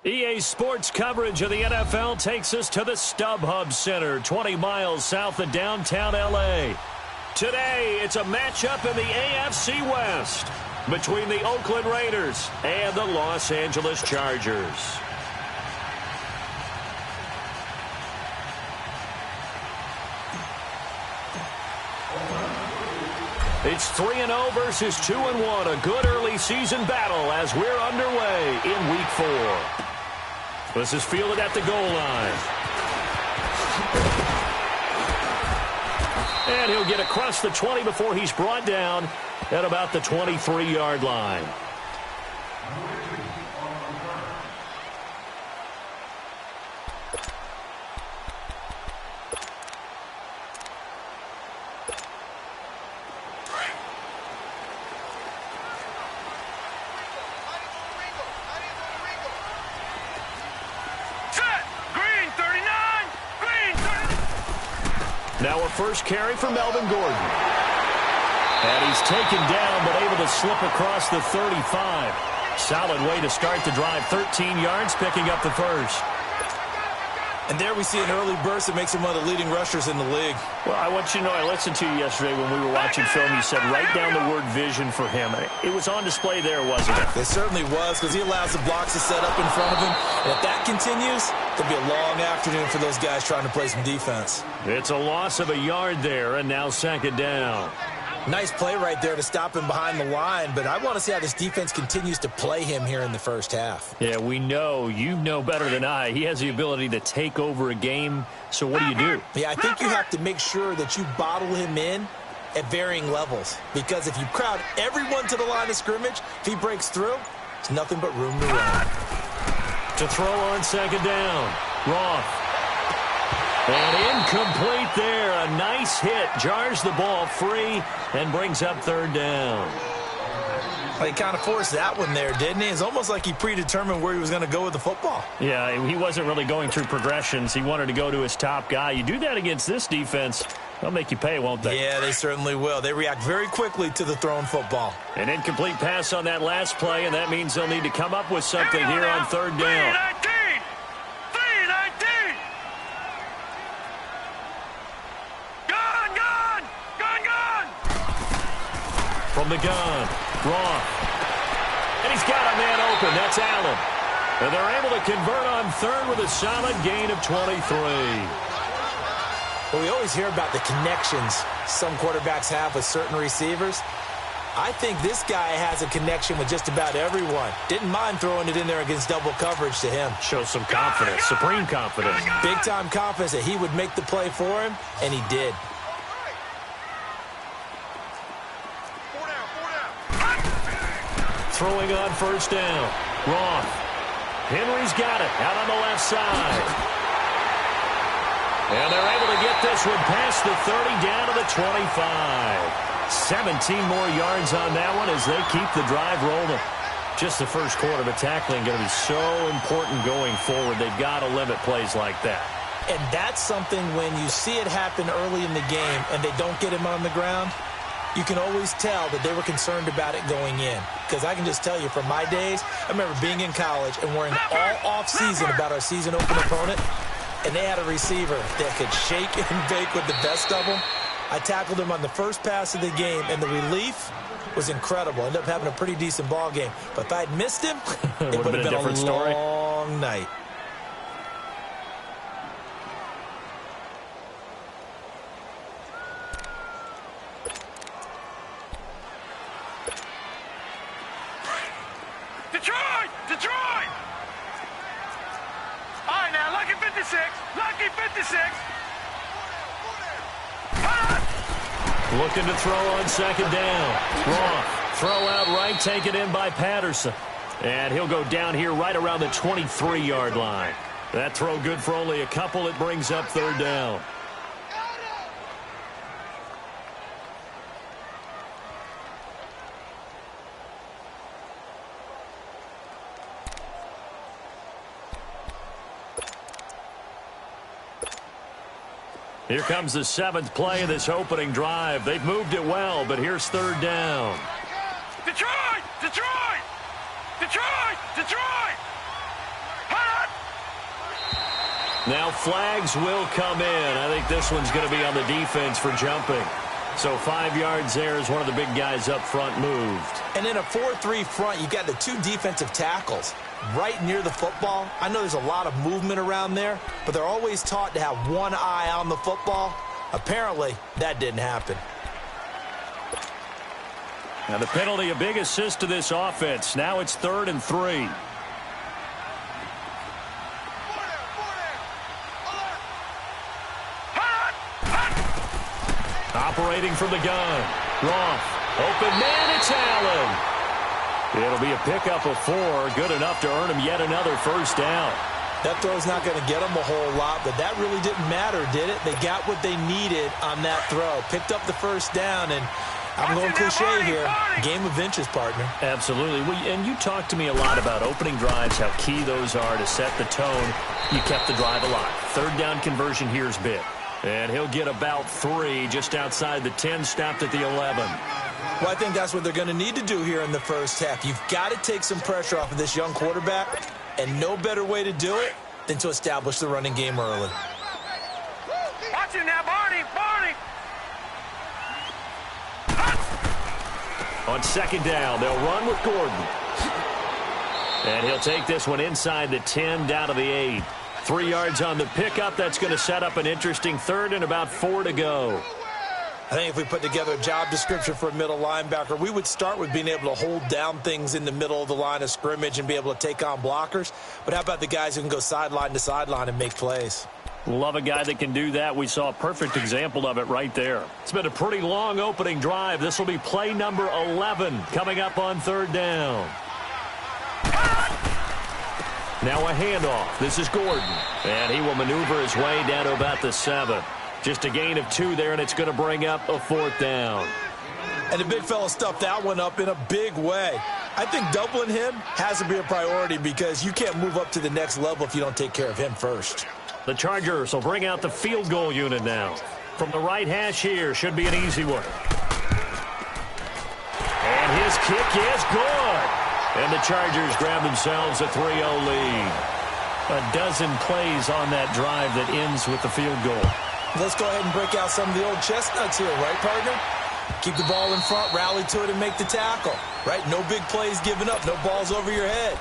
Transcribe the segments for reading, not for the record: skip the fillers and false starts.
EA Sports coverage of the NFL takes us to the StubHub Center, 20 miles south of downtown L.A. Today, it's a matchup in the AFC West between the Oakland Raiders and the Los Angeles Chargers. It's 3-0 versus 2-1, a good early season battle as we're underway in Week 4. This is fielded at the goal line. And he'll get across the 20 before he's brought down at about the 23-yard line. Now a first carry for Melvin Gordon. And he's taken down, but able to slip across the 35. Solid way to start the drive. 13 yards, picking up the first. And there we see an early burst that makes him one of the leading rushers in the league. Well, I want you to know, I listened to you yesterday when we were watching film. You said write down the word vision for him. It was on display there, wasn't it? It certainly was, because he allows the blocks to set up in front of him. And if that continues, it'll be a long afternoon for those guys trying to play some defense. It's a loss of a yard there, and now second down. Nice play right there to stop him behind the line, but I want to see how this defense continues to play him here in the first half. Yeah, we know. You know better than I. He has the ability to take over a game, so what do? Yeah, I think you have to make sure that you bottle him in at varying levels, because if you crowd everyone to the line of scrimmage, if he breaks through, it's nothing but room to run. To throw on second down, Roth. And incomplete there. A nice hit. Jars the ball free and brings up third down. Well, he kind of forced that one there, didn't he? It's almost like he predetermined where he was going to go with the football. Yeah, he wasn't really going through progressions. He wanted to go to his top guy. You do that against this defense, they'll make you pay, won't they? Yeah, they certainly will. They react very quickly to the thrown football. An incomplete pass on that last play, and that means they'll need to come up with something here on third down. From the gun, Roth. And he's got a man open. That's Allen. And they're able to convert on third with a solid gain of 23. Well, we always hear about the connections some quarterbacks have with certain receivers. I think this guy has a connection with just about everyone. Didn't mind throwing it in there against double coverage to him. Shows some confidence, supreme confidence. Big-time confidence that he would make the play for him, and he did. Throwing on first down. Roth. Henry's got it out on the left side. And they're able to get this one past the 30 down to the 25. 17 more yards on that one as they keep the drive rolling. Just the first quarter, but tackling going to be so important going forward. They've got to limit plays like that. And that's something when you see it happen early in the game and they don't get him on the ground, you can always tell that they were concerned about it going in. Because I can just tell you from my days, I remember being in college and worrying all off-season about our season open opponent, and they had a receiver that could shake and bake with the best of them. I tackled him on the first pass of the game, and the relief was incredible. Ended up having a pretty decent ball game. But if I had missed him, it would have been a different story. Long night. Detroit! All right, now, lucky 56. Lucky 56. Looking to throw on second down. Roth. Throw out right, taken in by Patterson. And he'll go down here right around the 23-yard line. That throw good for only a couple. It brings up third down. Here comes the seventh play of this opening drive. They've moved it well, but here's third down. Detroit! Detroit! Detroit! Detroit! Now flags will come in. I think this one's going to be on the defense for jumping. So 5 yards there as one of the big guys up front moved. And in a 4-3 front, you've got the 2 defensive tackles right near the football. I know there's a lot of movement around there, but they're always taught to have one eye on the football. Apparently, that didn't happen. Now the penalty, a big assist to this offense. Now it's 3rd and 3. Operating from the gun. Roth. Open man, it's Allen. It'll be a pickup of 4. Good enough to earn him yet another first down. That throw's not going to get them a whole lot, but that really didn't matter, did it? They got what they needed on that throw. Picked up the first down, and I'm going cliche here. Game of inches, partner. Absolutely. And you talked to me a lot about opening drives, how key those are to set the tone. You kept the drive alive. 3rd down conversion here is big. And he'll get about 3 just outside the 10, stopped at the 11. Well, I think that's what they're going to need to do here in the first half. You've got to take some pressure off of this young quarterback, and no better way to do it than to establish the running game early. Watch it now, Barney! Barney! On 2nd down, they'll run with Gordon. And he'll take this one inside the 10, down to the 8. 3 yards on the pickup. That's going to set up an interesting 3rd and about 4 to go. I think if we put together a job description for a middle linebacker, we would start with being able to hold down things in the middle of the line of scrimmage and be able to take on blockers. But how about the guys who can go sideline to sideline and make plays? Love a guy that can do that. We saw a perfect example of it right there. It's been a pretty long opening drive. This will be play number 11 coming up on 3rd down. Now a handoff. This is Gordon. And he will maneuver his way down to about the 7. Just a gain of 2 there, and it's going to bring up a 4th down. And the big fella stuffed that one up in a big way. I think doubling him has to be a priority because you can't move up to the next level if you don't take care of him first. The Chargers will bring out the field goal unit now. From the right hash here, should be an easy one. And his kick is good. And the Chargers grab themselves a 3-0 lead. A dozen plays on that drive that ends with the field goal. Let's go ahead and break out some of the old chestnuts here, right, partner? Keep the ball in front, rally to it, and make the tackle, right? No big plays given up, no balls over your head.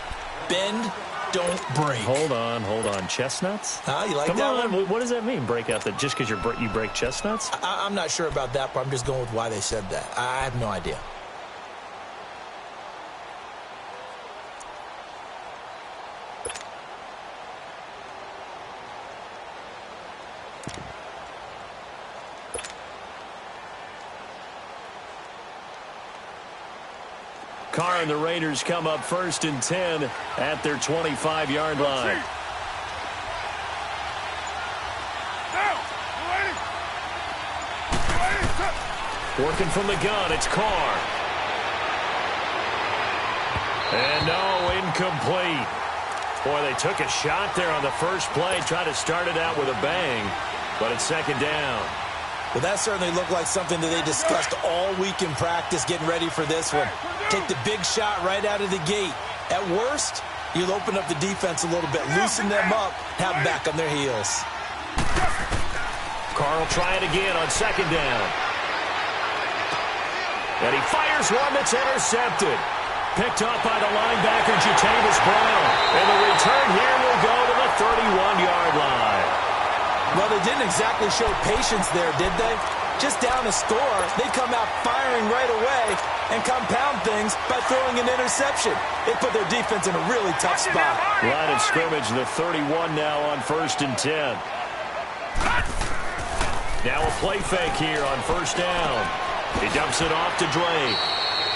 Bend, don't break. Hold on. Chestnuts? You like Come that on. one? What does that mean, break out that just because you break chestnuts? I'm not sure about that, but I'm just going with why they said that. I have no idea. Carr and the Raiders come up 1st and 10 at their 25-yard line. Working from the gun, it's Carr. And no, incomplete. Boy, they took a shot there on the first play, tried to start it out with a bang, but it's 2nd down. Well, that certainly looked like something that they discussed all week in practice getting ready for this one. Take the big shot right out of the gate. At worst, you'll open up the defense a little bit, loosen them up, have them back on their heels. Carr will try it again on 2nd down. And he fires one that's intercepted. Picked up by the linebacker, Jatavis Brown. And the return here will go to the 31-yard line. Well, they didn't exactly show patience there, did they? Just down a score, they come out firing right away and compound things by throwing an interception. It put their defense in a really tough spot. Line of scrimmage, the 31 now on 1st and 10. Now a play fake here on 1st down. He dumps it off to Drake.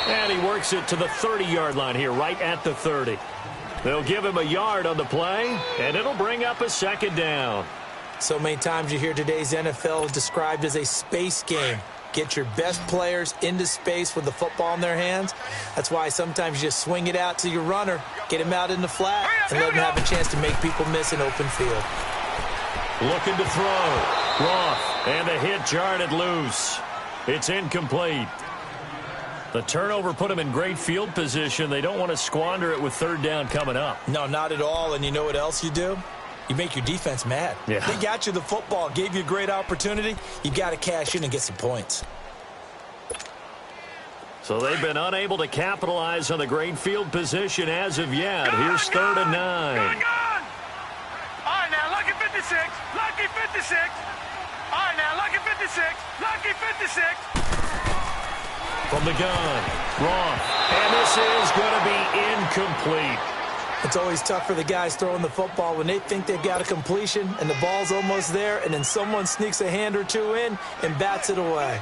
And he works it to the 30-yard line here, right at the 30. They'll give him a yard on the play, and it'll bring up a 2nd down. So many times you hear today's NFL described as a space game. Get your best players into space with the football in their hands. That's why sometimes you just swing it out to your runner, get him out in the flat, and let him have a chance to make people miss an open field. Looking to throw. Roth, and the hit jarred it loose. It's incomplete. The turnover put him in great field position. They don't want to squander it with 3rd down coming up. No, not at all. And you know what else you do? You make your defense mad. Yeah. They got you the football, gave you a great opportunity. You got to cash in and get some points. So they've been unable to capitalize on the great field position as of yet. Here's 3rd and 9. Gun! All right, now, lucky 56. Lucky 56. All right, now, lucky 56. Lucky 56. From the gun. Wrong. And this is going to be incomplete. It's always tough for the guys throwing the football when they think they've got a completion and the ball's almost there, and then someone sneaks a hand or two in and bats it away.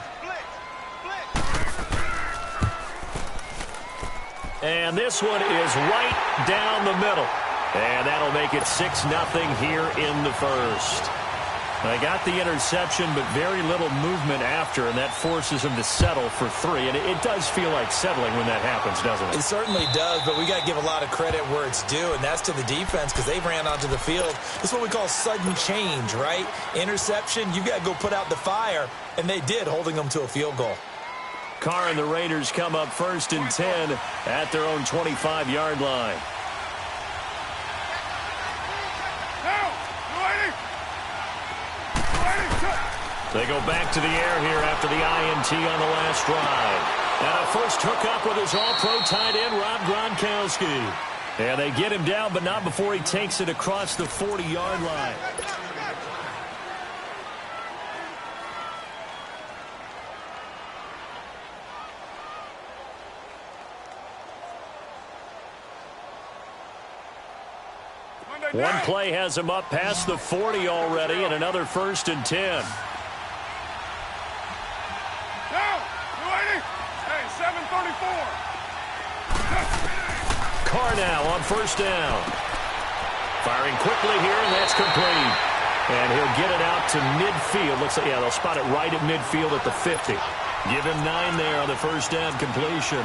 And this one is right down the middle. And that'll make it 6-0 here in the first. They got the interception, but very little movement after, and that forces them to settle for 3. And it does feel like settling when that happens, doesn't it? It certainly does, but we got to give a lot of credit where it's due, and that's to the defense because they ran onto the field. This is what we call sudden change, right? Interception, you got to go put out the fire, and they did, holding them to a field goal. Carr and the Raiders come up 1st and 10 at their own 25-yard line. They go back to the air here after the INT on the last drive. And a first hookup with his all-pro tight end, Rob Gronkowski. And they get him down, but not before he takes it across the 40-yard line. One play has him up past the 40 already, and another 1st and 10. Carr now on 1st down. Firing quickly here, and that's complete. And he'll get it out to midfield. Looks like, yeah, they'll spot it right at midfield at the 50. Give him 9 there on the 1st down completion.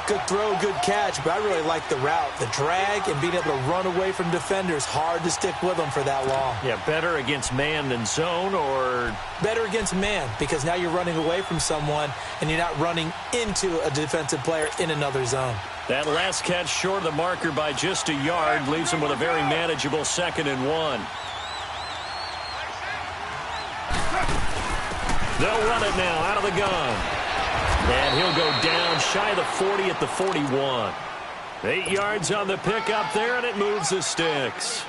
Good throw, good catch, but I really like the route. The drag and being able to run away from defenders, hard to stick with them for that long. Yeah, better against man than zone, or? Better against man, because now you're running away from someone and you're not running into a defensive player in another zone. That last catch short of the marker by just a yard leaves him with a very manageable 2nd and 1. They'll run it now out of the gun. And he'll go down shy of the 40 at the 41. 8 yards on the pickup there, and it moves the sticks.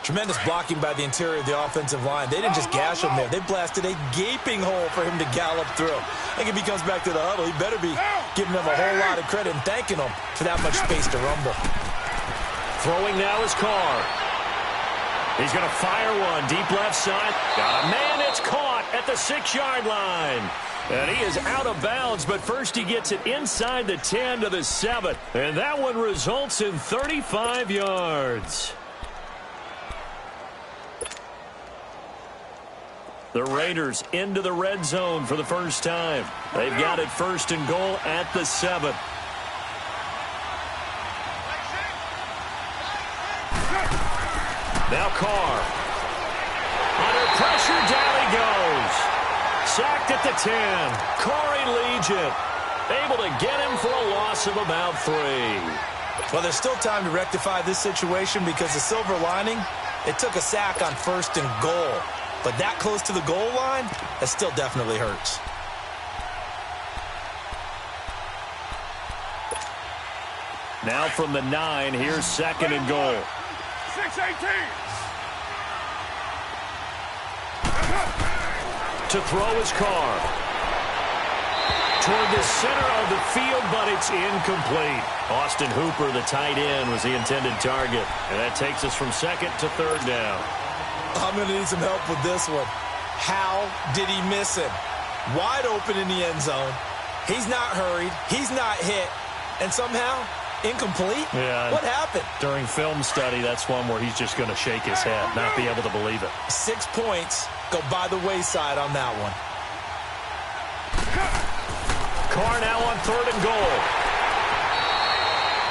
Tremendous blocking by the interior of the offensive line. They didn't just gash him there. They blasted a gaping hole for him to gallop through. I think if he comes back to the huddle, he better be giving them a whole lot of credit and thanking them for that much space to rumble. Throwing now is Carr. He's going to fire one deep left side. Got a man. It's caught at the 6-yard line. And he is out of bounds, but first he gets it inside the 10 to the 7. And that one results in 35 yards. The Raiders into the red zone for the first time. They've got it 1st and goal at the 7. Now Carr. Under pressure, down he goes. Sacked at the 10. Corey leads it. Able to get him for a loss of about 3. Well, there's still time to rectify this situation because the silver lining, it took a sack on 1st and goal. But that close to the goal line, that still definitely hurts. Now from the 9, here's 2nd and goal. 6-18. To throw his Carr. Toward the center of the field, but it's incomplete. Austin Hooper, the tight end, was the intended target. And that takes us from 2nd to 3rd down. I'm going to need some help with this one. How did he miss him? Wide open in the end zone. He's not hurried. He's not hit. And somehow, incomplete? Yeah. What happened? During film study, that's one where he's just going to shake his head, not be able to believe it. 6 points go by the wayside on that one. Carr now on 3rd and goal.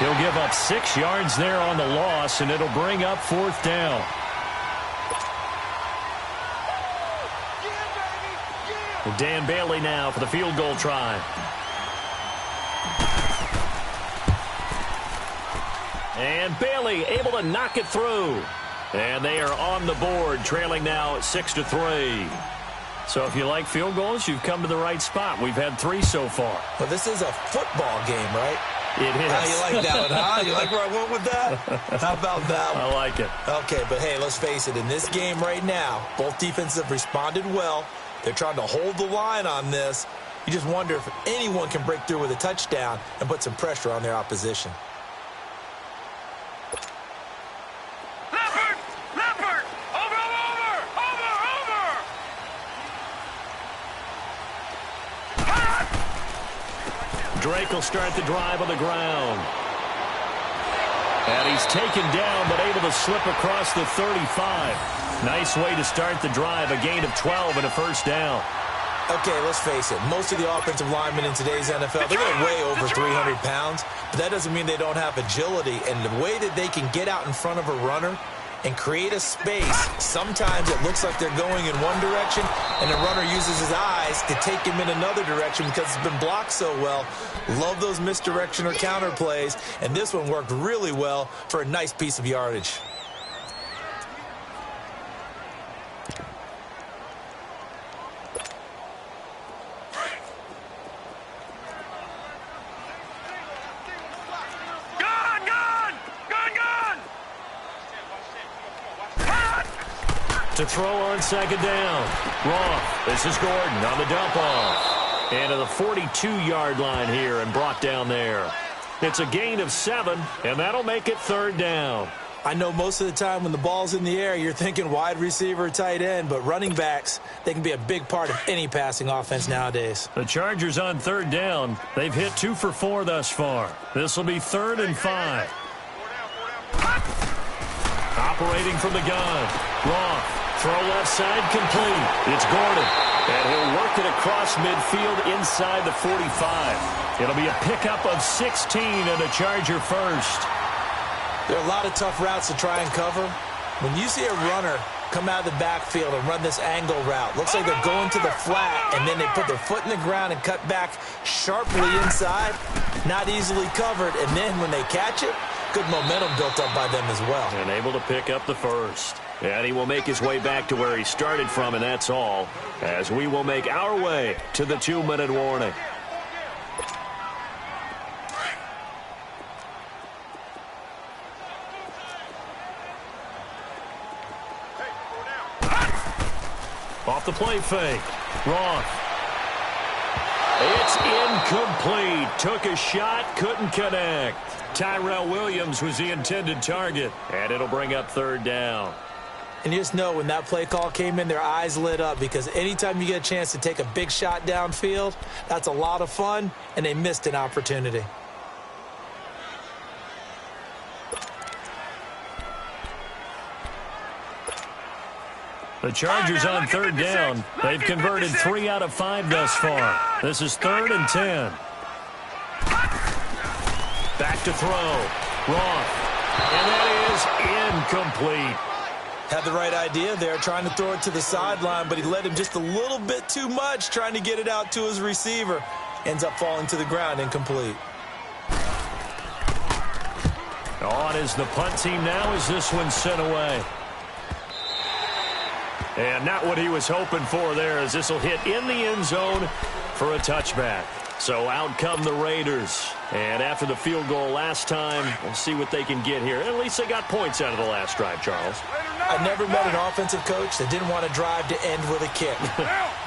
He'll give up 6 yards there on the loss, and it'll bring up 4th down. Dan Bailey now for the field goal try. And Bailey able to knock it through. And they are on the board, trailing now 6-3. So if you like field goals, you've come to the right spot. We've had 3 so far. Well, this is a football game, right? It is. How you like that one, huh? You like where I went with that? How about that one? I like it. Okay, but hey, let's face it. In this game right now, both defenses have responded well. They're trying to hold the line on this. You just wonder if anyone can break through with a touchdown and put some pressure on their opposition. Drake will start the drive on the ground. And he's taken down, but able to slip across the 35. Nice way to start the drive, a gain of 12 and a first down. Okay, let's face it. Most of the offensive linemen in today's NFL, they're going to weigh over 300 pounds, but that doesn't mean they don't have agility. And the way that they can get out in front of a runner and create a space, sometimes it looks like they're going in one direction, and the runner uses his eyes to take him in another direction because it's been blocked so well. Love those misdirection or counter plays, and this one worked really well for a nice piece of yardage. To throw on second down. Roth. This is Gordon on the dump off. And to the 42-yard line here and brought down there. It's a gain of 7, and that'll make it third down. I know most of the time when the ball's in the air, you're thinking wide receiver, tight end, but running backs, they can be a big part of any passing offense nowadays. The Chargers on third down. They've hit 2 for 4 thus far. This will be 3rd and 5. Operating from the gun. Roth. Throw left side complete. It's Gordon. And he'll work it across midfield inside the 45. It'll be a pickup of 16 and a Charger first. There are a lot of tough routes to try and cover. When you see a runner come out of the backfield and run this angle route, looks like they're going to the flat, and then they put their foot in the ground and cut back sharply inside, not easily covered, and then when they catch it, good momentum built up by them as well. And able to pick up the first. And he will make his way back to where he started from, and that's all, as we will make our way to the 2-minute warning. Off the play fake. Roth. It's incomplete. Took a shot, couldn't connect. Tyrell Williams was the intended target, and it'll bring up third down. And you just know when that play call came in, their eyes lit up, because anytime you get a chance to take a big shot downfield, that's a lot of fun, and they missed an opportunity. The Chargers on third down. They've converted 3 out of 5 thus far. This is 3rd and 10. Back to throw. Roth. And that is incomplete. Had the right idea there, trying to throw it to the sideline, but he led him just a little bit too much, trying to get it out to his receiver. Ends up falling to the ground, incomplete. On is the punt team now as this one's sent away. And not what he was hoping for there, as this will hit in the end zone for a touchback. So out come the Raiders. And after the field goal last time, we'll see what they can get here. At least they got points out of the last drive, Charles. I never met an offensive coach that didn't want to drive to end with a kick.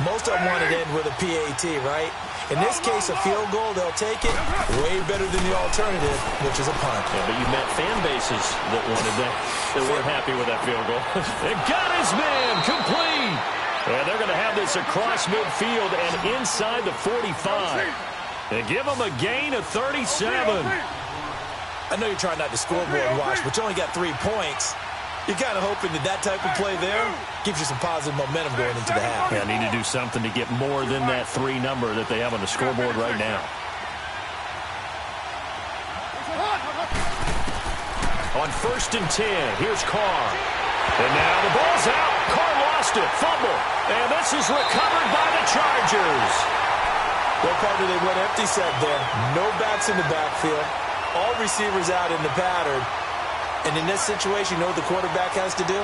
Most of them want to end with a PAT, right? In this case, a field goal, they'll take it way better than the alternative, which is a punt. Yeah, but you met fan bases that wanted that, that weren't happy with that field goal. It got his man complete. And they're going to have this across midfield and inside the 45. They give them a gain of 37. I know you're trying not to scoreboard watch, but you only got 3 points. You're kind of hoping that that type of play there gives you some positive momentum going into the half. Yeah, need to do something to get more than that 3 number that they have on the scoreboard right now. On 1st and 10, here's Carr. And now the ball's out. Carr lost it. Fumble. And this is recovered by the Chargers. Well, partner, they went empty set there. No backs in the backfield. All receivers out in the pattern. And in this situation, you know what the quarterback has to do?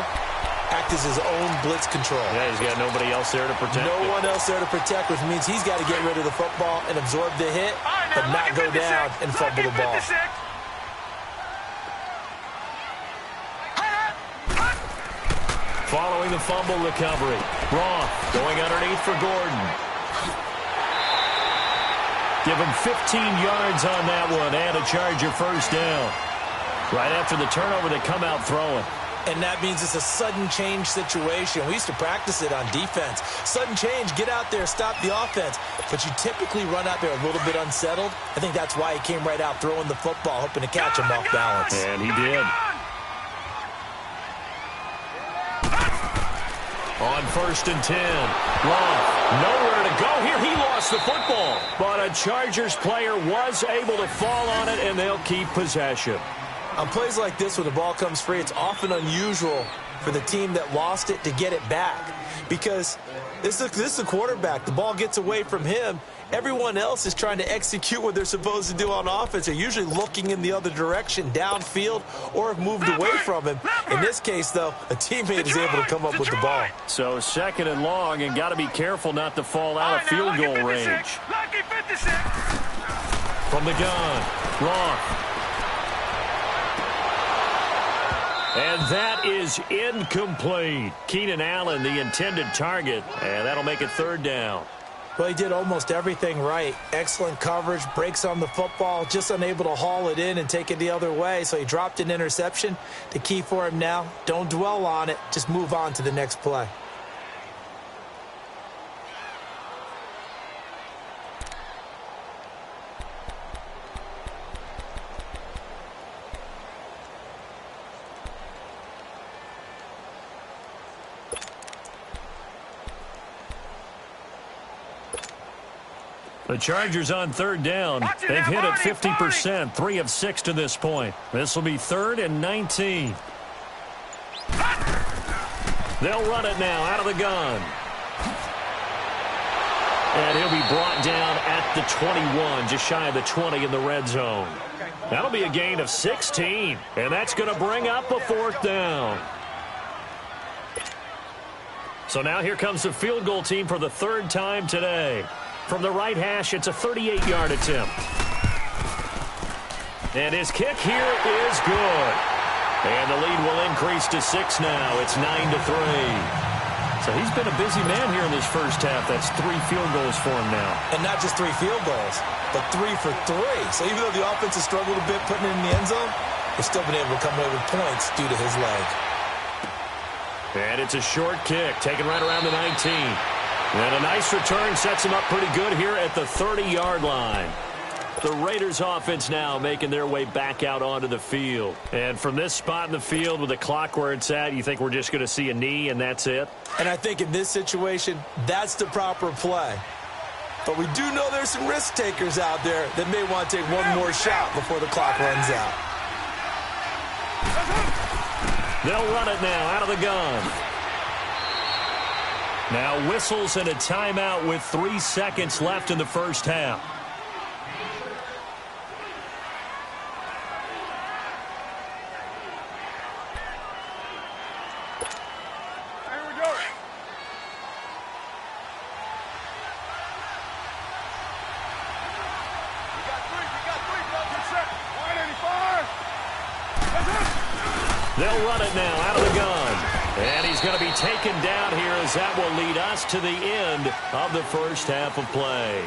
Act as his own blitz control. Yeah, he's got nobody else there to protect. No one else there to protect, which means he's got to get rid of the football and absorb the hit, but not go down and fumble the ball. Following the fumble recovery, Roth going underneath for Gordon. Give him 15 yards on that one and a Charger first down. Right after the turnover, they come out throwing. And that means it's a sudden change situation. We used to practice it on defense. Sudden change, get out there, stop the offense. But you typically run out there a little bit unsettled. I think that's why he came right out throwing the football, hoping to catch him off balance. And he did. On 1st and 10. Roth, nowhere to go here. He lost the football. But a Chargers player was able to fall on it, and they'll keep possession. On plays like this, when the ball comes free, it's often unusual for the team that lost it to get it back. Because this is a quarterback. The ball gets away from him. Everyone else is trying to execute what they're supposed to do on offense. They're usually looking in the other direction, downfield, or have moved away from him. In this case, though, a teammate is able to come up with the ball. So 2nd and long, and got to be careful not to fall out of field goal range. From the gun, Roth. And that is incomplete. Keenan Allen, the intended target, and that'll make it 3rd down. Well, he did almost everything right. Excellent coverage, breaks on the football, just unable to haul it in and take it the other way, so he dropped an interception. The key for him now, don't dwell on it, just move on to the next play. The Chargers on 3rd down. They've hit it 50%, 3 of 6 to this point. This will be 3rd and 19. They'll run it now out of the gun. And he'll be brought down at the 21, just shy of the 20 in the red zone. That'll be a gain of 16, and that's going to bring up a 4th down. So now here comes the field goal team for the 3rd time today. From the right hash, it's a 38-yard attempt. And his kick here is good. And the lead will increase to 6 now. It's 9-3. So he's been a busy man here in this first half. That's 3 field goals for him now. And not just 3 field goals, but 3 for 3. So even though the offense has struggled a bit putting it in the end zone, they've still been able to come away with points due to his leg. And it's a short kick, taken right around the 19. And a nice return sets him up pretty good here at the 30-yard line. The Raiders offense now making their way back out onto the field. And from this spot in the field with the clock where it's at, you think we're just going to see a knee and that's it? And I think in this situation, that's the proper play. But we do know there's some risk takers out there that may want to take one more shot before the clock runs out. They'll run it now out of the gun. Now whistles and a timeout with 3 seconds left in the first half. Here we go. We got three, broken set. 185. They'll run it now out of the gun. And he's going to be taken down here as that will lead us to the end of the first half of play.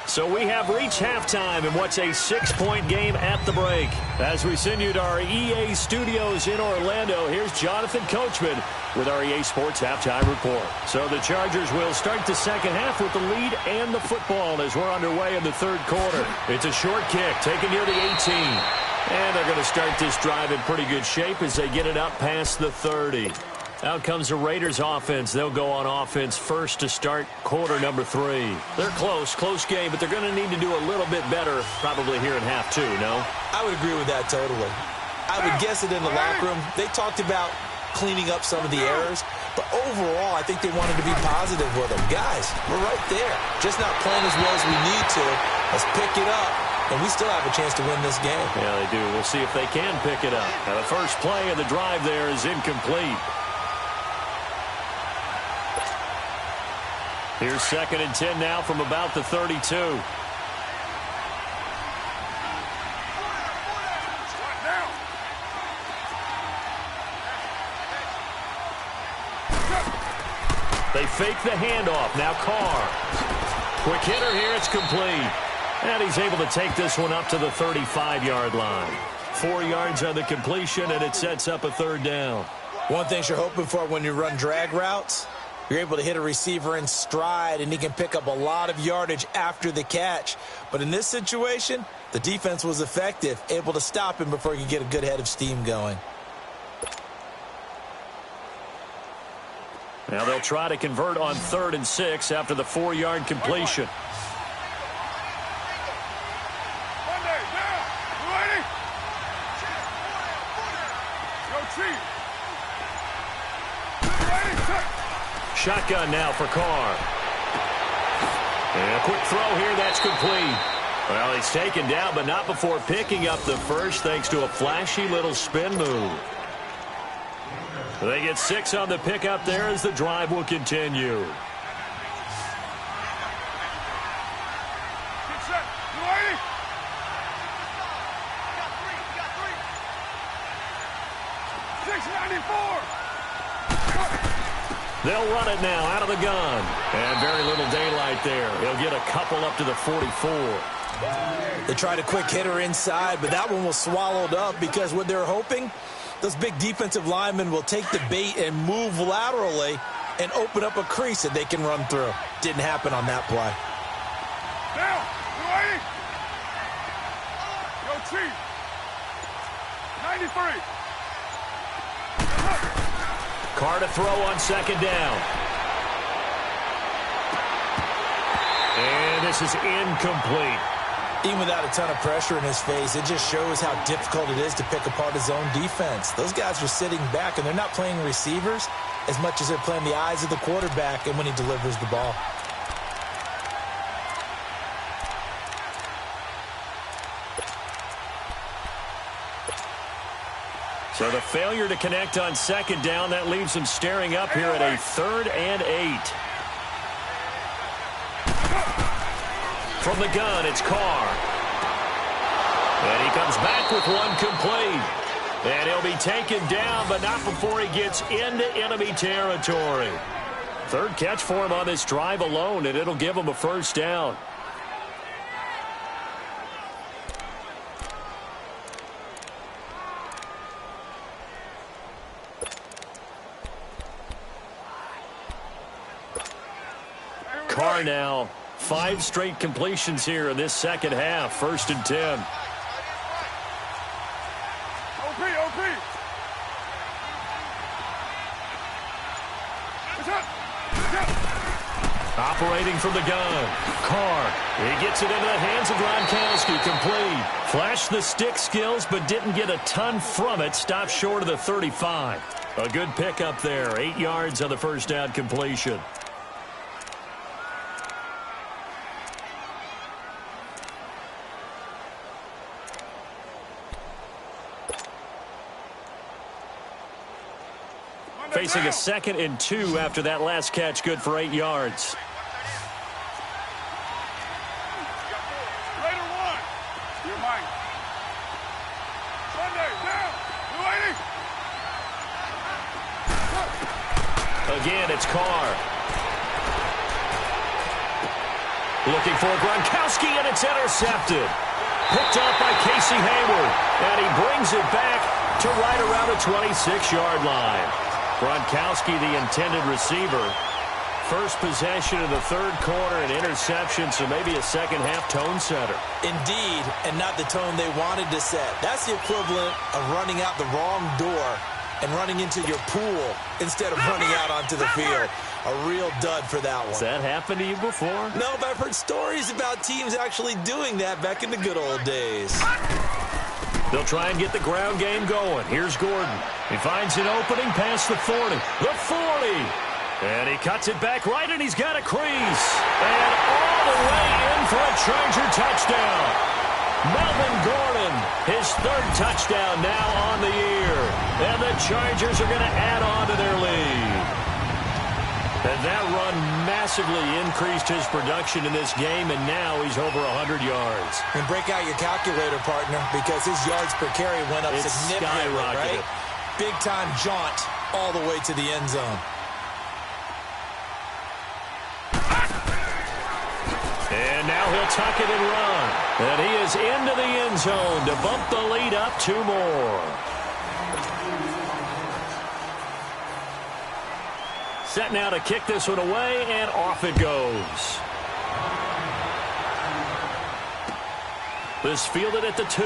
So we have reached halftime in what's a 6-point game at the break. As we send you to our EA studios in Orlando, here's Jonathan Coachman with our EA Sports Halftime Report. So the Chargers will start the second half with the lead and the football as we're underway in the 3rd quarter. It's a short kick taken near the 18. And they're going to start this drive in pretty good shape as they get it up past the 30. Out comes the Raiders offense. They'll go on offense first to start quarter number 3. They're close game, but they're going to need to do a little bit better probably here in half 2, no? I would agree with that totally. I would guess it in the locker room. They talked about cleaning up some of the errors, but overall I think they wanted to be positive with them. Guys, we're right there. Just not playing as well as we need to. Let's pick it up and we still have a chance to win this game. Yeah, they do. We'll see if they can pick it up. Now, the first play of the drive there is incomplete. Here's 2nd and 10 now from about the 32. They fake the handoff. Now Carr. Quick hitter here. It's complete. And he's able to take this one up to the 35-yard line. 4 yards on the completion, and it sets up a 3rd down. One thing you're hoping for when you run drag routes, you're able to hit a receiver in stride, and he can pick up a lot of yardage after the catch. But in this situation, the defense was effective, able to stop him before he could get a good head of steam going. Now they'll try to convert on 3rd and 6 after the 4-yard completion. Shotgun now for Carr. And a quick throw here, that's complete. Well, he's taken down, but not before picking up the first thanks to a flashy little spin move. They get 6 on the pickup there as the drive will continue. Get set. You ready? $6.94. They'll run it now out of the gun. And very little daylight there. He'll get a couple up to the 44. They tried a quick hitter inside, but that one was swallowed up because what they're hoping, those big defensive linemen will take the bait and move laterally and open up a crease that they can run through. Didn't happen on that play. Down. You ready? Go Chief. 93. Carr to throw on 2nd down. And this is incomplete. Even without a ton of pressure in his face, it just shows how difficult it is to pick apart his own defense. Those guys are sitting back, and they're not playing receivers as much as they're playing the eyes of the quarterback and when he delivers the ball. So the failure to connect on 2nd down, that leaves him staring up here at a 3rd and 8. From the gun, it's Carr. And he comes back with one complete. And he'll be taken down, but not before he gets into enemy territory. 3rd catch for him on this drive alone, and it'll give him a 1st down. Carr now, 5 straight completions here in this 2nd half. 1st and 10. OP. Operating from the gun. Carr. He gets it into the hands of Gronkowski. Complete. Flashed the stick skills, but didn't get a ton from it. Stopped short of the 35. A good pickup there. 8 yards on the 1st down completion. Facing a 2nd and 2 after that last catch, good for 8 yards. Raider 1. You're mine. Sunday, down. You ready? Again, it's Carr. Looking for Gronkowski, and it's intercepted. Picked up by Casey Hayward, and he brings it back to right around the 26-yard line. Gronkowski, the intended receiver. First possession of the 3rd quarter, an interception, so maybe a 2nd half tone setter. Indeed, and not the tone they wanted to set. That's the equivalent of running out the wrong door and running into your pool instead of running out onto the field. A real dud for that one. Has that happened to you before? No, but I've heard stories about teams actually doing that back in the good old days. They'll try and get the ground game going. Here's Gordon. He finds an opening past the 40. The 40! And he cuts it back right, and he's got a crease. And all the way in for a Charger touchdown. Melvin Gordon, his third touchdown now on the year. And the Chargers are going to add on to their lead. And that run massively increased his production in this game, and now he's over 100 yards. And break out your calculator, partner, because his yards per carry went up significantly, right? Big-time jaunt all the way to the end zone. And now he'll tuck it and run. And he is into the end zone to bump the lead up 2 more. Set now to kick this one away, and off it goes. This fielded at the 2.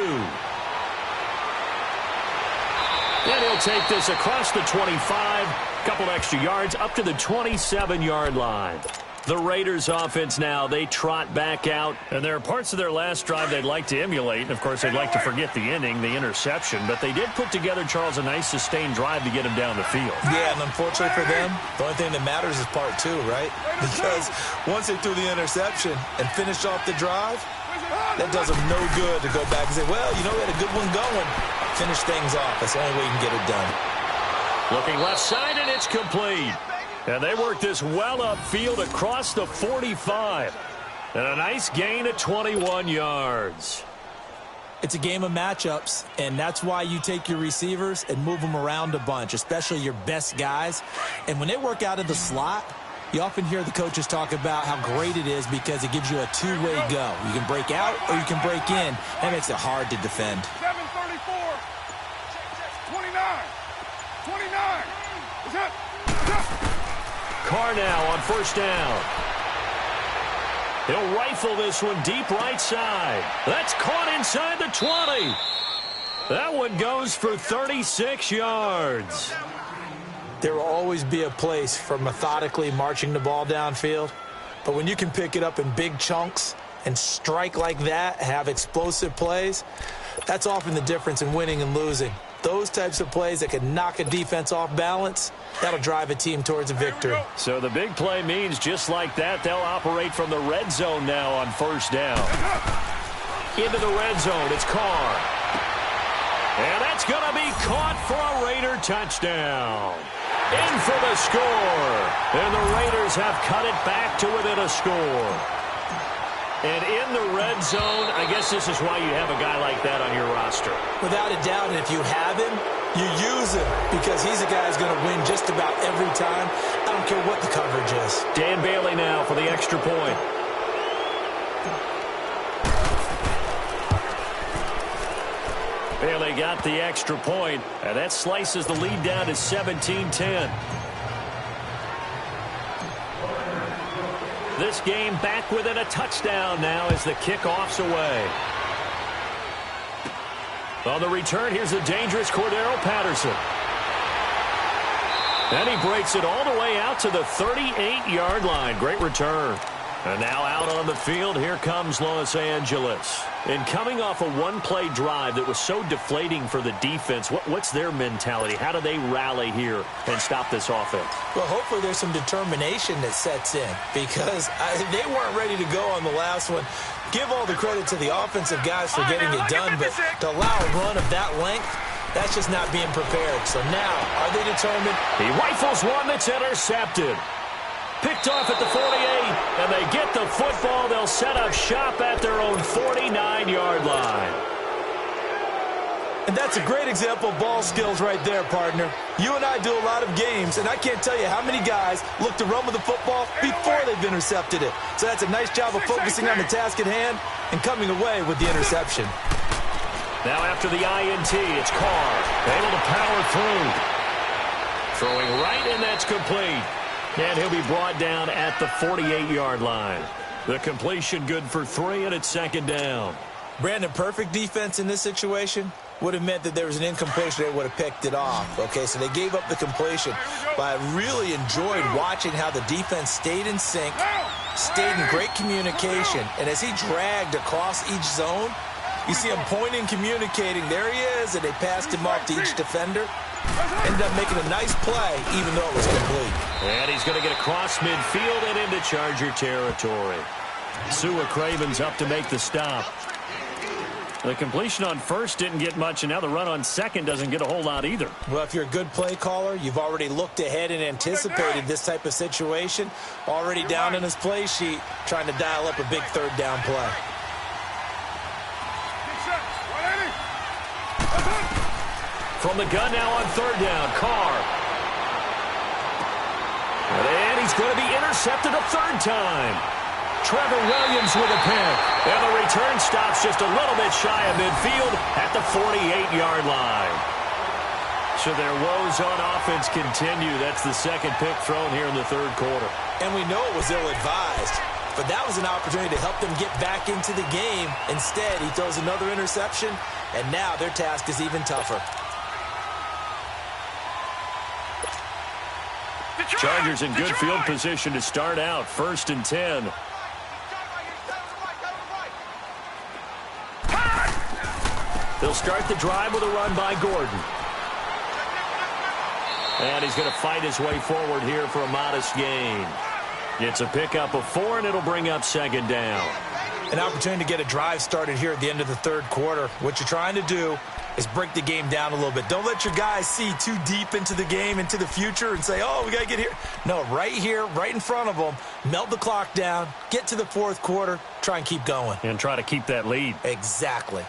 And he'll take this across the 25. Couple extra yards up to the 27-yard line. The Raiders offense now, they trot back out. And there are parts of their last drive they'd like to emulate. And, of course, they'd like to forget the inning, the interception. But they did put together, Charles, a nice sustained drive to get him down the field. Yeah, and unfortunately for them, the only thing that matters is part 2, right? Because once they threw the interception and finished off the drive, that does them no good to go back and say, well, you know, we had a good one going. Finish things off. That's the only way you can get it done. Looking left side, and it's complete. And they work this well upfield across the 45. And a nice gain of 21 yards. It's a game of matchups, and that's why you take your receivers and move them around a bunch, especially your best guys. And when they work out of the slot, you often hear the coaches talk about how great it is because it gives you a two-way go. You can break out or you can break in. That makes it hard to defend. 7:34. 29. 29. Is that? Carr now on first down. He'll rifle this one deep right side. That's caught inside the 20. That one goes for 36 yards. There will always be a place for methodically marching the ball downfield. But when you can pick it up in big chunks and strike like that, have explosive plays, that's often the difference in winning and losing. Those types of plays that can knock a defense off balance, that'll drive a team towards a victory. So the big play means just like that, they'll operate from the red zone now on first down. Into the red zone, it's Carr. And that's going to be caught for a Raider touchdown. In for the score. And the Raiders have cut it back to within a score. And in the red zone, I guess this is why you have a guy like that on your roster. Without a doubt, and if you have him, you use him because he's a guy who's going to win just about every time. I don't care what the coverage is. Dan Bailey now for the extra point. Bailey got the extra point, and that slices the lead down to 17-10. This game back within a touchdown now as the kickoff's away. On the return, here's the dangerous Cordero Patterson. And he breaks it all the way out to the 38-yard line. Great return. And now out on the field, here comes Los Angeles. And coming off a one-play drive that was so deflating for the defense, what's their mentality? How do they rally here and stop this offense? Well, hopefully there's some determination that sets in because they weren't ready to go on the last one. Give all the credit to the offensive guys for getting it done, but to allow a run of that length, that's just not being prepared. So now, are they determined? He rifles one that's intercepted. Picked off at the 48, and they get the football. They'll set up shop at their own 49-yard line. And that's a great example of ball skills right there, partner. You and I do a lot of games, and I can't tell you how many guys look to run with the football before they've intercepted it. So that's a nice job of focusing on the task at hand and coming away with the interception. Now after the INT, it's Carr. Able to power through. Throwing right, and that's complete. And he'll be brought down at the 48-yard line. The completion good for 3, and it's second down. Brandon, perfect defense in this situation would have meant that there was an incompletion. They would have picked it off. Okay, so they gave up the completion. But I really enjoyed watching how the defense stayed in sync, stayed in great communication. And as he dragged across each zone, you see him pointing, communicating. There he is, and they passed him off to each defender. Ended up making a nice play, even though it was complete. And he's going to get across midfield and into Charger territory. Sua Craven's up to make the stop. The completion on first didn't get much, and now the run on second doesn't get a whole lot either. Well, if you're a good play caller, you've already looked ahead and anticipated this type of situation. Already down in his play sheet, trying to dial up a big third down play. From the gun now on third down, Carr. And he's going to be intercepted a third time. Trevor Williams with a pick. And the return stops just a little bit shy of midfield at the 48-yard line. So their woes on offense continue. That's the second pick thrown here in the third quarter. And we know it was ill-advised, but that was an opportunity to help them get back into the game. Instead, he throws another interception, and now their task is even tougher. Chargers in good field position to start out. 1st and 10. They'll start the drive with a run by Gordon. And he's going to fight his way forward here for a modest gain. It's a pickup of 4, and it'll bring up second down. An opportunity to get a drive started here at the end of the third quarter. What you're trying to do is break the game down a little bit. Don't let your guys see too deep into the game, into the future, and say, oh, we got to get here. No, right here, right in front of them, melt the clock down, get to the fourth quarter, try and keep going. And try to keep that lead. Exactly.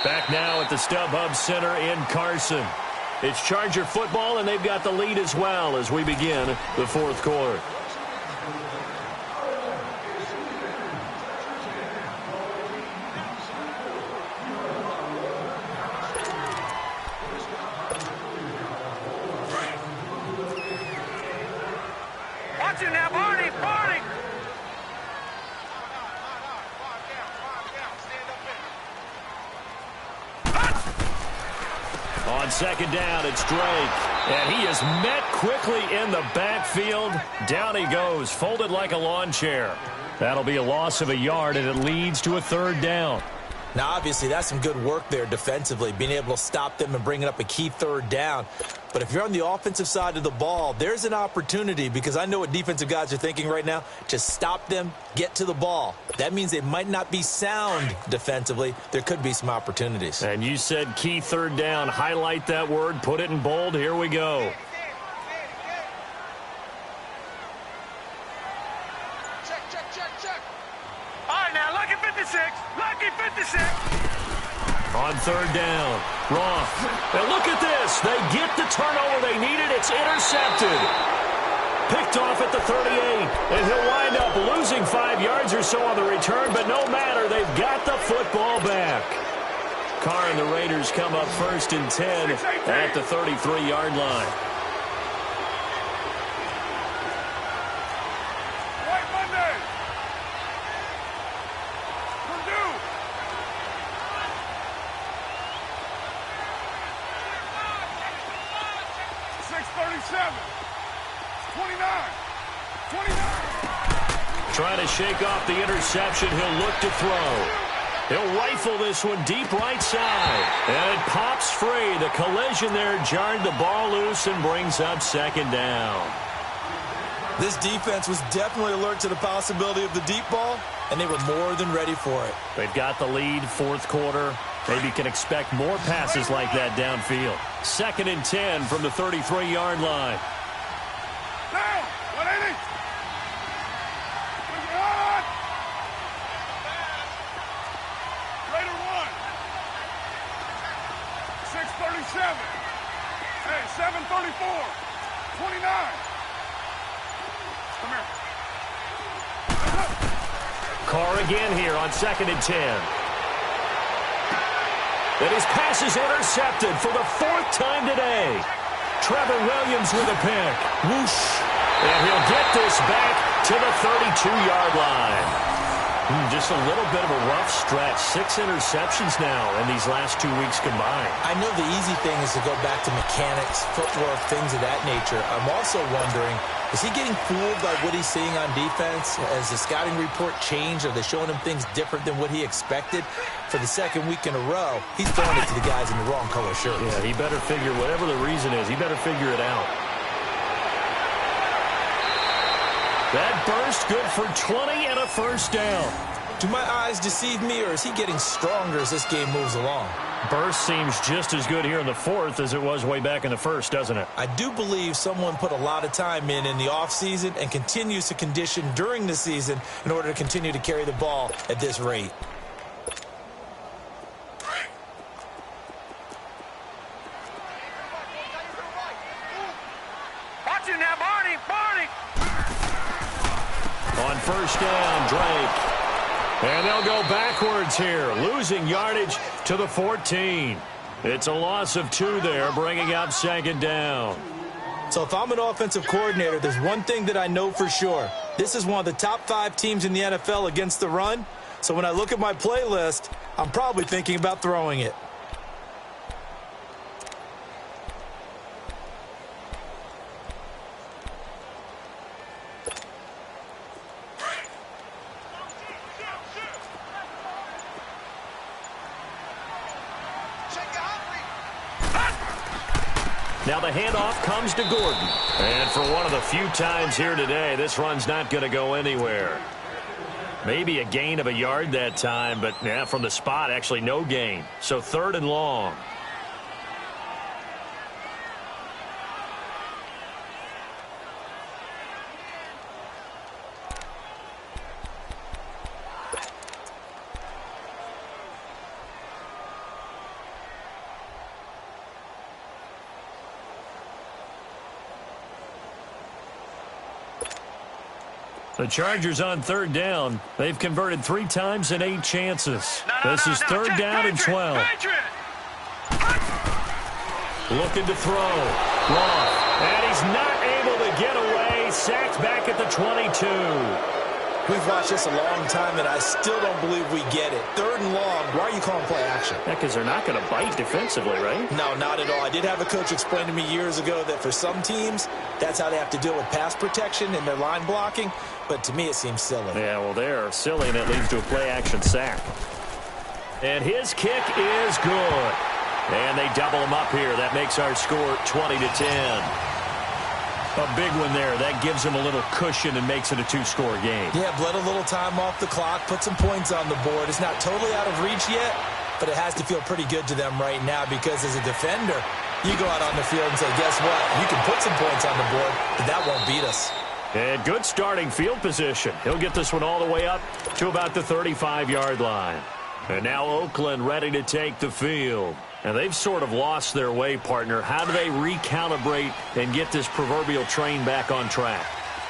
Back now at the StubHub Center in Carson. It's Charger football, and they've got the lead as well as we begin the fourth quarter. Watch it now, Barney, Barney! On second down, it's Drake. And he is met quickly in the backfield. Down he goes, folded like a lawn chair. That'll be a loss of a yard, and it leads to a third down. Now, obviously, that's some good work there defensively, being able to stop them and bringing up a key third down. But if you're on the offensive side of the ball, there's an opportunity, because I know what defensive guys are thinking right now, to stop them, get to the ball. That means they might not be sound defensively. There could be some opportunities. And you said key third down. Highlight that word. Put it in bold. Here we go. Check. All right, now, lucky 56. Lucky 56. On third down, Roth. And look at this. They get the turnover they needed. It's intercepted. Picked off at the 38. And he'll wind up losing 5 yards or so on the return. But no matter, they've got the football back. Carr and the Raiders come up 1st and 10 at the 33-yard line. White Monday. Purdue. Trying to shake off the interception. He'll look to throw. He'll rifle this one deep right side. And it pops free. The collision there jarred the ball loose and brings up second down. This defense was definitely alert to the possibility of the deep ball, and they were more than ready for it. They've got the lead, fourth quarter. Maybe can expect more passes like that downfield. 2nd and 10 from the 33-yard line. Down. 180. Good. Raider 1. 637. Hey, 734. 29. Come here. Carr again here on 2nd and 10. And his pass is intercepted for the 4th time today. Trevor Williams with a pick. Whoosh. And he'll get this back to the 32-yard line. Just a little bit of a rough stretch. 6 interceptions now in these last 2 weeks combined. I know the easy thing is to go back to mechanics, footwork, things of that nature. I'm also wondering, is he getting fooled by what he's seeing on defense? Has the scouting report changed? Are they showing him things different than what he expected? For the 2nd week in a row, he's throwing it to the guys in the wrong color shirts. Yeah, he better figure, whatever the reason is, he better figure it out. That burst good for 20 and a first down. Do my eyes deceive me, or is he getting stronger as this game moves along? Burst seems just as good here in the fourth as it was way back in the first, doesn't it? I do believe someone put a lot of time in the offseason and continues to condition during the season in order to continue to carry the ball at this rate. Watch it now, Barney. On first down, Drake. And they'll go backwards here, losing yardage to the 14. It's a loss of 2 there, bringing up second down. So if I'm an offensive coordinator, there's one thing that I know for sure. This is one of the top 5 teams in the NFL against the run. So when I look at my playlist, I'm probably thinking about throwing it. Now the handoff comes to Gordon. And for one of the few times here today, this run's not going to go anywhere. Maybe a gain of a yard that time, but yeah, from the spot, actually no gain. So 3rd and long. The Chargers on 3rd down. They've converted 3 times in 8 chances. This is 3rd down and 12. Looking to throw. Long. And he's not able to get away. Sacked back at the 22. We've watched this a long time, and I still don't believe we get it. 3rd and long. Why are you calling play action? Yeah, because they're not going to bite defensively, right? No, not at all. I did have a coach explain to me years ago that for some teams, that's how they have to deal with pass protection and their line blocking. But to me, it seems silly. Yeah, well, they're silly, and it leads to a play-action sack. And his kick is good. And they double him up here. That makes our score 20-10. A big one there. That gives him a little cushion and makes it a 2-score game. Yeah, bled a little time off the clock, put some points on the board. It's not totally out of reach yet, but it has to feel pretty good to them right now because as a defender, you go out on the field and say, guess what? You can put some points on the board, but that won't beat us. And good starting field position. He'll get this one all the way up to about the 35-yard line. And now Oakland ready to take the field. And they've sort of lost their way, partner. How do they recalibrate and get this proverbial train back on track?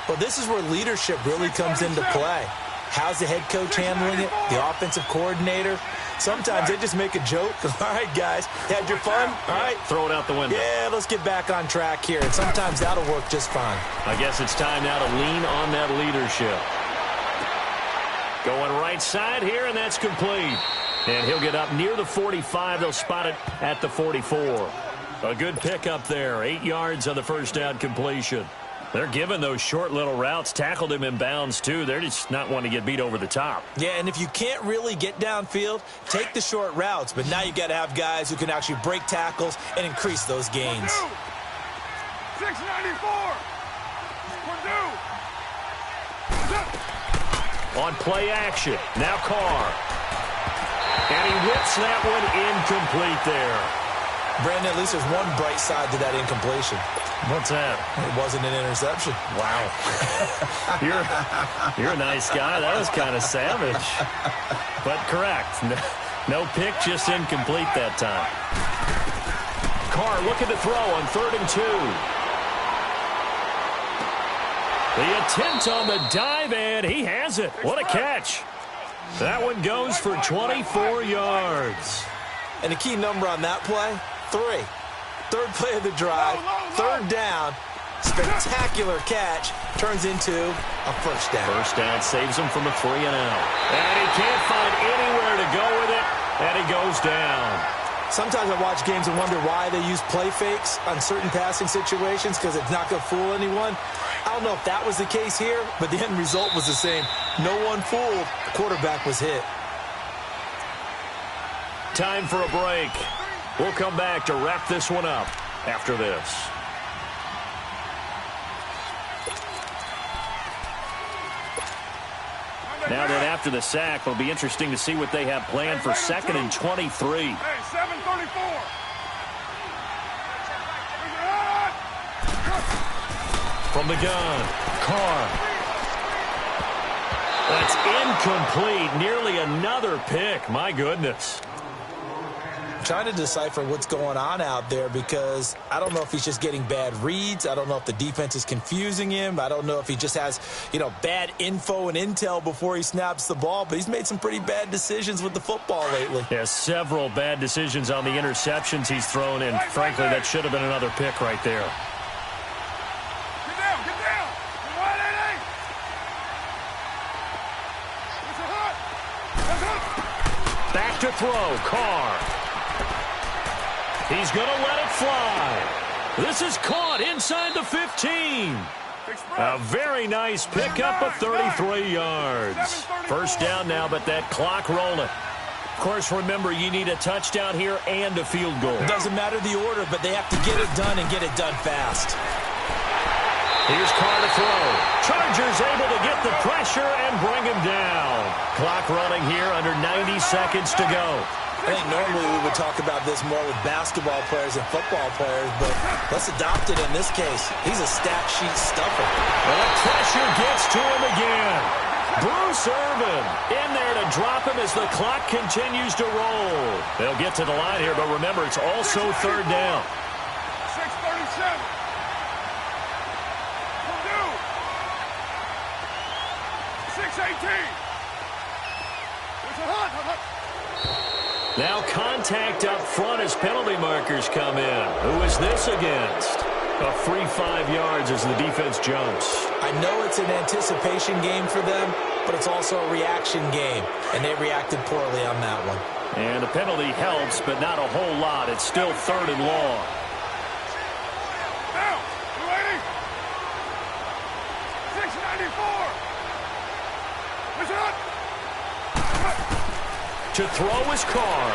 Well, this is where leadership really comes into play. How's the head coach handling it? The offensive coordinator? Sometimes they just make a joke. All right, guys, had your fun? All right. Throw it out the window. Yeah, let's get back on track here. And sometimes that'll work just fine. I guess it's time now to lean on that leadership. Going right side here, and that's complete. And he'll get up near the 45. They'll spot it at the 44. A good pickup there. 8 yards on the first down completion. They're giving those short little routes. Tackled him in bounds, too. They're just not wanting to get beat over the top. Yeah, and if you can't really get downfield, take the short routes. But now you got to have guys who can actually break tackles and increase those gains. 694. On play action. Now Carr. And he whips that one incomplete there. Brandon, at least there's one bright side to that incompletion. What's that? It wasn't an interception. Wow. You're a nice guy. That was kind of savage. But correct. No pick, just incomplete that time. Carr looking to throw on 3rd and 2. The attempt on the dive, and he has it. What a catch. That one goes for 24 yards. And the key number on that play, 3. 3rd play of the drive, 3rd down, spectacular catch, turns into a first down. First down saves him from a 3 and out. And he can't find anywhere to go with it, and he goes down. Sometimes I watch games and wonder why they use play fakes on certain passing situations because it's not going to fool anyone. I don't know if that was the case here, but the end result was the same. No one fooled. The quarterback was hit. Time for a break. We'll come back to wrap this one up after this. Now then, after the sack, it'll be interesting to see what they have planned for 2nd and 23. Hey, 7:34. From the gun, Carr. That's incomplete. Nearly another pick. My goodness. I'm trying to decipher what's going on out there because I don't know if he's just getting bad reads. I don't know if the defense is confusing him. I don't know if he just has, bad info and intel before he snaps the ball. But he's made some pretty bad decisions with the football lately. Yeah, several bad decisions on the interceptions he's thrown in. Frankly, that should have been another pick right there. Back to throw, Carr. He's going to let it fly. This is caught inside the 15. A very nice pickup of 33 yards. First down now, but that clock rolling. Of course, remember, you need a touchdown here and a field goal. It doesn't matter the order, but they have to get it done and get it done fast. Here's Carr to throw. Chargers able to get the pressure and bring him down. Clock running here, under 90 seconds to go. I think normally we would talk about this more with basketball players and football players, but let's adopt it in this case. He's a stat sheet stuffer. And the pressure gets to him again. Bruce Irvin in there to drop him as the clock continues to roll. They'll get to the line here, but remember, it's also 3rd down. 6:37. Purdue. 6:18. There's a hut. Now contact up front as penalty markers come in. Who is this against? A free 5 yards as the defense jumps. I know it's an anticipation game for them, but it's also a reaction game, and they reacted poorly on that one. And a penalty helps, but not a whole lot. It's still 3rd and long. Now, 280. 6:94. It's up. To throw is Carr.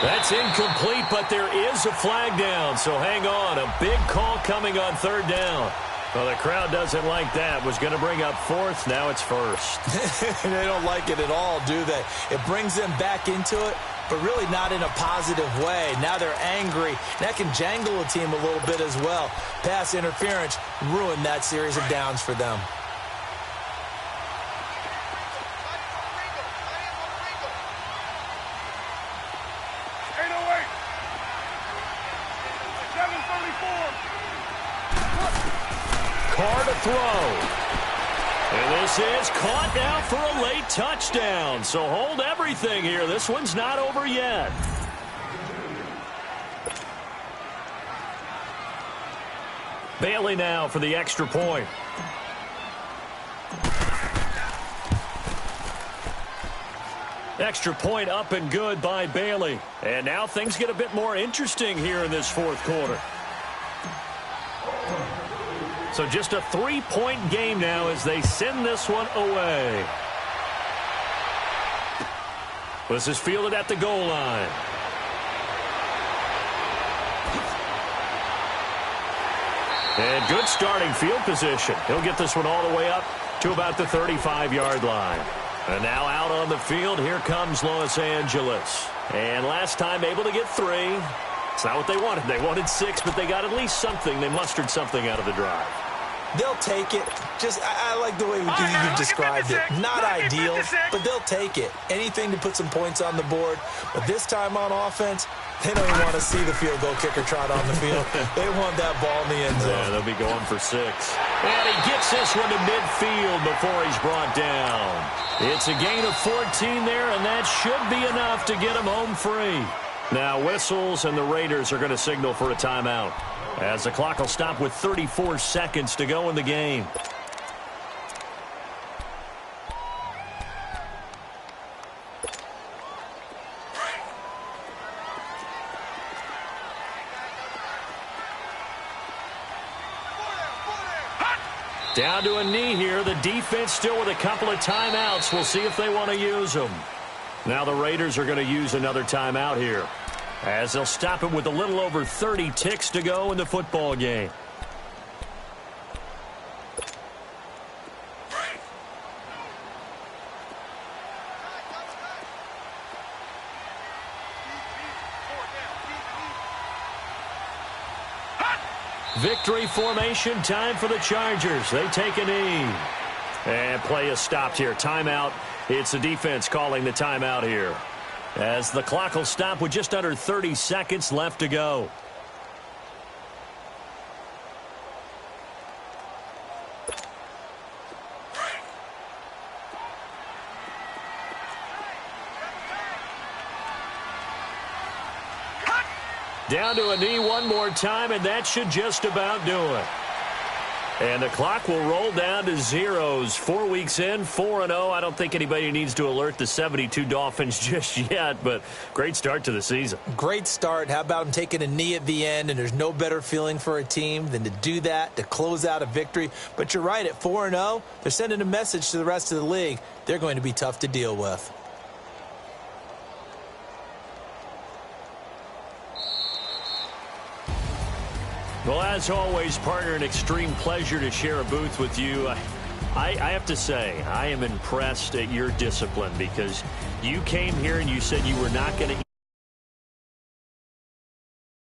That's incomplete, but there is a flag down, so hang on. A big call coming on 3rd down. Well, the crowd doesn't like that. Was going to bring up 4th. Now it's 1st. They don't like it at all, do they? It brings them back into it, but really not in a positive way. Now they're angry. That can jangle a team a little bit as well. Pass interference ruined that series of downs for them. Carr to throw. And this is caught now for a late touchdown. So hold everything here. This one's not over yet. Bailey now for the extra point. Extra point up and good by Bailey. And now things get a bit more interesting here in this 4th quarter. So just a 3-point game now as they send this one away. This is fielded at the goal line. And good starting field position. He'll get this one all the way up to about the 35-yard line. And now out on the field, here comes Los Angeles. And last time able to get 3. It's not what they wanted. They wanted 6, but they got at least something. They mustered something out of the drive. They'll take it. I like the way you described it. Not ideal, but they'll take it. Anything to put some points on the board. But this time on offense, they don't even want to see the field goal kicker trot on the field. They want that ball in the end zone. Yeah, they'll be going for 6. And he gets this one to midfield before he's brought down. It's a gain of 14 there, and that should be enough to get him home free. Now whistles, and the Raiders are going to signal for a timeout, as the clock will stop with 34 seconds to go in the game. Down to a knee here. The defense still with a couple of timeouts. We'll see if they want to use them. Now the Raiders are going to use another timeout here, as they'll stop it with a little over 30 ticks to go in the football game. Victory formation time for the Chargers. They take a knee. And play is stopped here. Timeout. It's the defense calling the timeout here, as the clock will stop with just under 30 seconds left to go. Down to a knee one more time, and that should just about do it. And the clock will roll down to zeros. 4 weeks in, 4-0. I don't think anybody needs to alert the 72 Dolphins just yet, but great start to the season. Great start. How about him taking a knee at the end? And there's no better feeling for a team than to do that, to close out a victory. But you're right, at 4-0, they're sending a message to the rest of the league. They're going to be tough to deal with. Well, as always, partner, an extreme pleasure to share a booth with you. I have to say, I am impressed at your discipline, because you came here and you said you were not going to